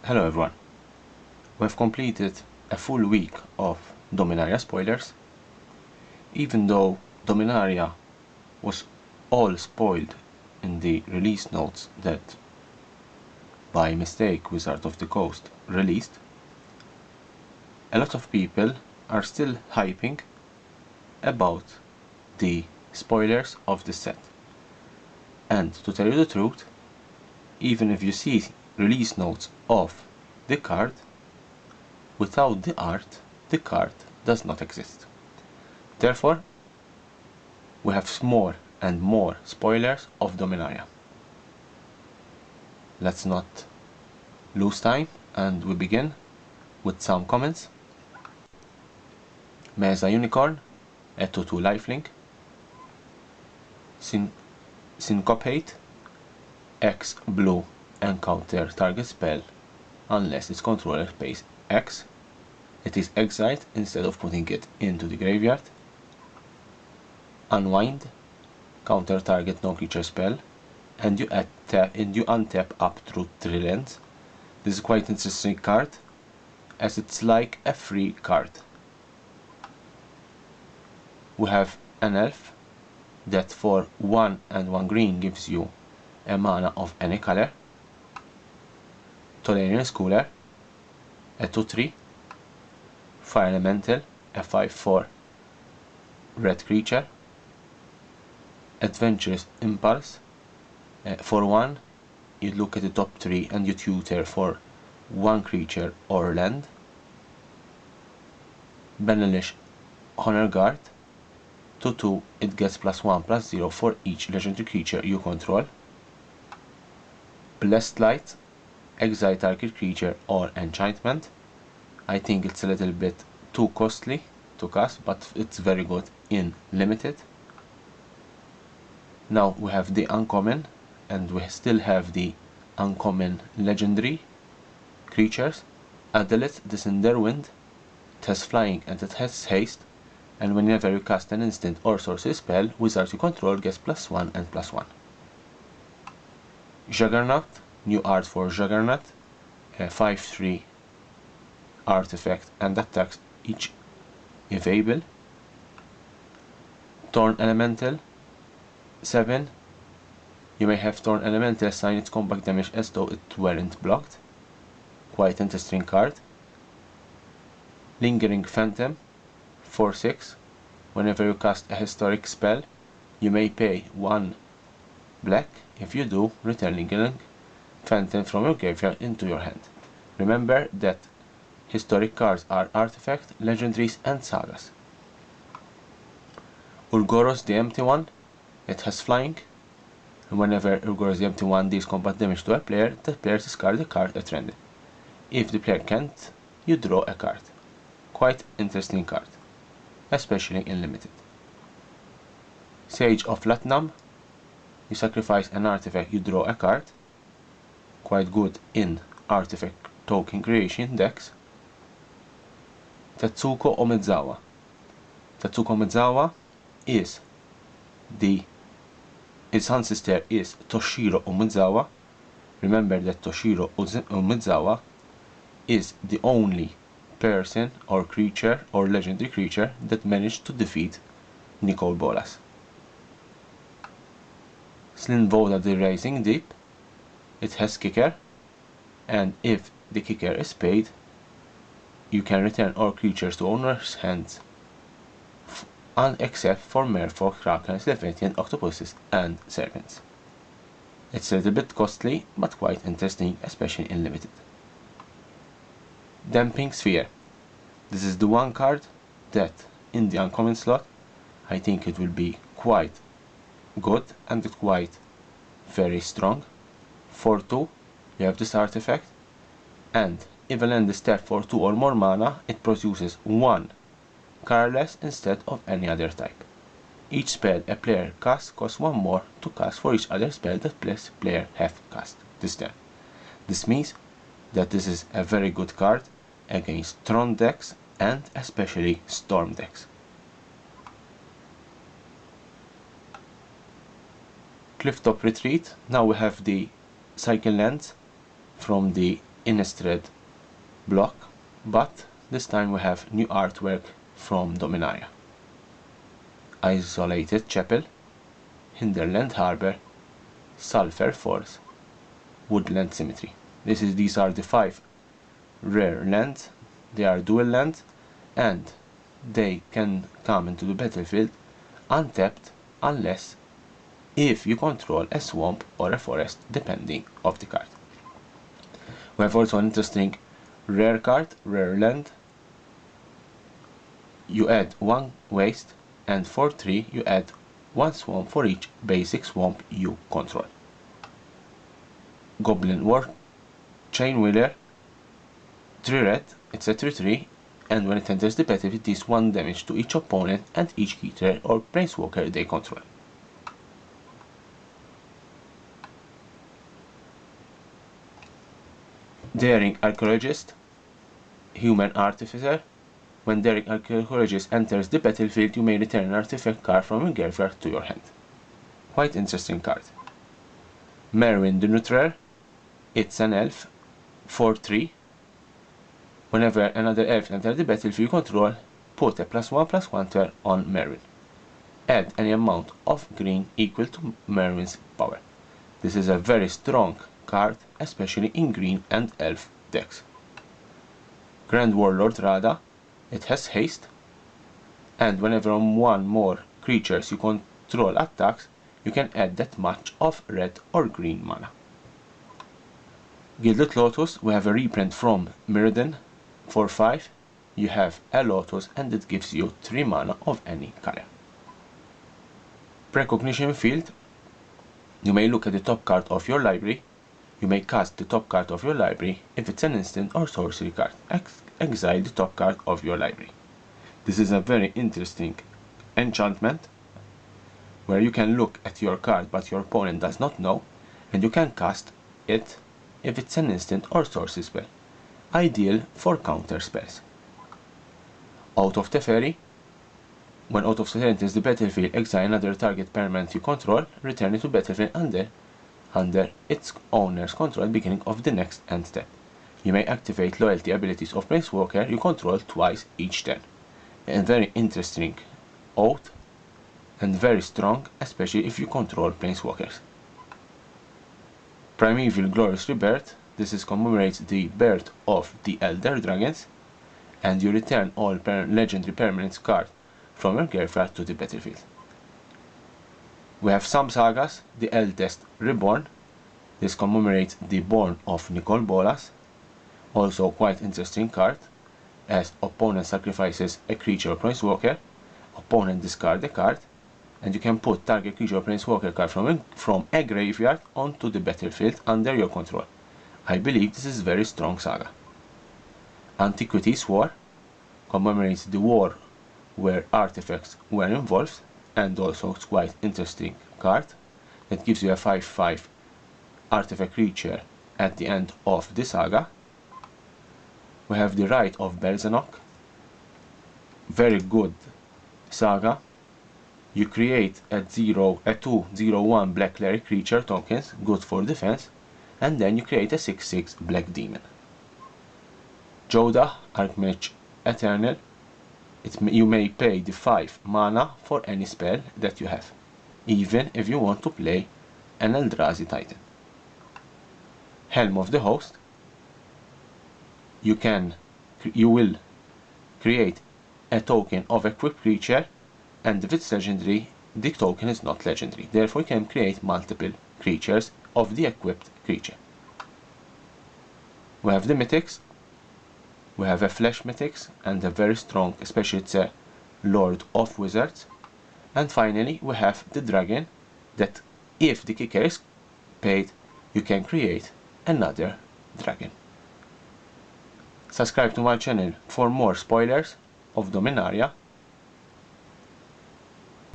Hello everyone. We've completed a full week of Dominaria spoilers. Even though Dominaria was all spoiled in the release notes that by mistake Wizard of the Coast released, a lot of people are still hyping about the spoilers of the set. And to tell you the truth, even if you see release notes of the card, without the art, the card does not exist. Therefore, we have more and more spoilers of Dominaria. Let's not lose time and we begin with some comments. Mesa Unicom, a 2/2 lifelink. Syncopate, X blue encounter target spell unless its controller pays X. It is exiled instead of putting it into the graveyard. Unwind, counter target non-creature spell, and you untap up through 3 lands. This is quite interesting card, as it's like a free card. We have an elf that for 1 and 1 green gives you a mana of any color. Tolarian Schooler, a 2/3. Fire Elemental, a 5/4 red creature. Adventurous Impulse, for 1 you look at the top 3 and you tutor for 1 creature or land. Benalish Honor Guard, 2/2, it gets +1/+0 for each legendary creature you control. Blessed Light, exile target creature or enchantment. I think it's a little bit too costly to cast, but it's very good in limited. Now we have the uncommon, and we still have the uncommon legendary creatures. Adelit, the Cinderwind, it has flying and it has haste, and whenever you cast an instant or sorcery spell, wizard you control gets +1 and +1. Juggernaut, new art for Juggernaut, a 5/3 artifact and attacks each available. Thorn Elemental, 7. You may have Thorn Elemental assign its combat damage as though it weren't blocked. Quite interesting card. Lingering Phantom, 4/6. Whenever you cast a historic spell, you may pay 1 black. If you do, return Lingering Phantom from your graveyard into your hand. Remember that historic cards are artifacts, legendaries, and sagas. Urgoros, the empty one, it has flying. And whenever Urgoros the empty one deals combat damage to a player, the player discards a card at random. If the player can't, you draw a card. Quite interesting card, especially in limited. Sage of Latnam, you sacrifice an artifact, you draw a card. Quite good in artifact token creation decks. Tetsuko Omezawa. Tetsuko Omezawa is its ancestor is Toshiro Omezawa. Remember that Toshiro Omezawa is the only person or creature or legendary creature that managed to defeat Nicol Bolas. Slinvoda the Rising Deep, it has kicker, and if the kicker is paid, you can return all creatures to owner's hands, except for merfolk, krakens, leviathan, octopuses, and serpents. It's a little bit costly, but quite interesting, especially in limited. Dampins Sphere. This is the one card that, in the uncommon slot, I think it will be quite good and quite very strong. 4/2, you have this artifact, and if a land is tapped for 2 or more mana, it produces 1 colorless instead of any other type. Each spell a player casts costs 1 more to cast for each other spell that player have cast this turn. This means that this is a very good card against Tron decks and especially Storm decks. Clifftop Retreat. Now we have the cycle lands from the Innistrad block, but this time we have new artwork from Dominaria. Isolated Chapel, Hinterland Harbor, Sulphur Falls, Woodland Cemetery. These are the 5 rare lands. They are dual lands and they can come into the battlefield untapped unless if you control a swamp or a forest, depending of the card. We have also an interesting rare card, rare land. You add 1 waste, and for 3 you add 1 swamp for each basic swamp you control. Goblin Chainwhirler, 3 red, it's a 3/3, and when it enters the battlefield it deals 1 damage to each opponent and each creature or planeswalker they control. Daring Archaeologist, Human Artificer. When Daring Archaeologist enters the battlefield, you may return an artifact card from your graveyard to your hand. Quite interesting card. Merwin the Neutral, it's an elf, 4/3. Whenever another elf enters the battlefield you control, put a +1/+1 counter on Merwin. Add any amount of green equal to Merwin's power. This is a very strong card, especially in green and elf decks. Grand Warlord Radha, it has haste, and whenever on 1 more creatures you control attacks, you can add that much of red or green mana. Gilded Lotus, we have a reprint from Mirrodin for 5. You have a Lotus and it gives you 3 mana of any color. Precognition Field, you may look at the top card of your library. You may cast the top card of your library. If it's an instant or sorcery card, exile the top card of your library. This is a very interesting enchantment where you can look at your card but your opponent does not know, and you can cast it if it's an instant or sorcery spell. Ideal for counter spells. Out of Teferi, when Out of Teferi enters the battlefield, exile another target permanent you control, return it to battlefield under its owner's control at the beginning of the next end step. You may activate loyalty abilities of Planeswalker you control twice each turn. A very interesting oath and very strong, especially if you control Planeswalkers. Primeval Glorious Rebirth, this commemorates the birth of the Elder Dragons, and you return all legendary permanents card from your graveyard to the battlefield. We have some sagas, the Eldest Rebom. This commemorates the born of Nicol Bolas. Also quite interesting card, as opponent sacrifices a creature or planeswalker, opponent discard a card, and you can put target creature or planeswalker card from a graveyard onto the battlefield under your control. I believe this is very strong saga. Antiquities War commemorates the war where artifacts were involved, and also it's quite interesting card that gives you a 5/5 artifact creature at the end of the saga. We have the Rite of Berzanok, very good saga. You create a 2/0/1 black cleric creature tokens, good for defense, and then you create a 6/6 black demon. Jodah, Archmage Eternal, you may pay the 5 mana for any spell that you have, even if you want to play an Eldrazi Titan. Helm of the Host, you will create a token of equipped creature, and if it's legendary, the token is not legendary. Therefore you can create multiple creatures of the equipped creature. We have the Mythics. We have a Flesh Mythics and a very strong, especially it's a Lord of Wizards. And finally we have the Dragon, that if the kicker is paid, you can create another dragon. Subscribe to my channel for more spoilers of Dominaria,